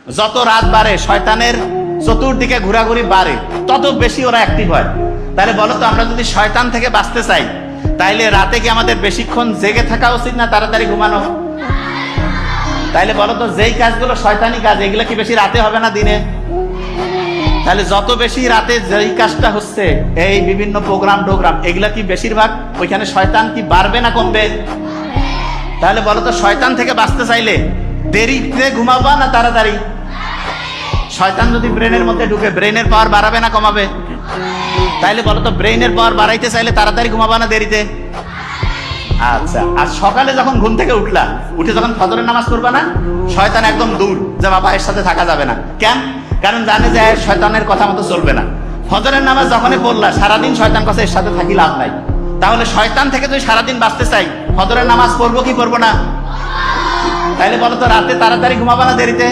যত রাত বাড়ে শয়তানের চতুর্দিকে ঘোরাঘুরি বাড়ে, তত বেশি ওরা অ্যাক্টিভ হয়। তাহলে বলো তো, আমরা যদি শয়তান থেকে বাঁচতে চাই, তাইলে রাতে কি আমাদের বেশিক্ষণ জেগে থাকা উচিত না তাড়াতাড়ি ঘুমানো? তাইলে বলো তো, যেই কাজগুলো শয়তানি কাজ, এগুলো কি বেশি রাতে হবে না দিনে? তাহলে যত বেশি রাতে যেই কাজটা হচ্ছে, এই বিভিন্ন প্রোগ্রাম টোগ্রাম, এগুলা কি বেশিরভাগ ওইখানে শয়তান কি বাড়বে না কমবে? তাহলে বলো তো, শয়তান থেকে বাঁচতে চাইলে দেরিতে ঘুমাবা না তাড়াতাড়ি? শয়তান যদি ব্রেনের মধ্যে ঢুকে, ব্রেনের পাওয়ার বাড়াবে না কমাবে? তাইলে বলো তো, ব্রেনের পাওয়ার বাড়াইতে চাইলে তাড়াতাড়ি ঘুমাবা না দেরিতে? আচ্ছা, আর সকালে যখন ঘুম থেকে উঠলা, উঠে যখন ফজরের নামাজ পড়বা না, শয়তান একদম দূর, যে বাবা এর সাথে থাকা যাবে না। কেন? কারণ জানে যে শয়তানের কথা মতো চলবে না। ফজরের নামাজ যখনই পড়লা, সারাদিন শয়তান কাছে এর সাথে থাকি লাভ নাই। তাহলে শয়তান থেকে যদি সারাদিন বাঁচতে চাই, ফজরের নামাজ পড়বো কি পড়বো না? তাইলে বলো তো, রাতে তাড়াতাড়ি ঘুমাবা না দেরিতে?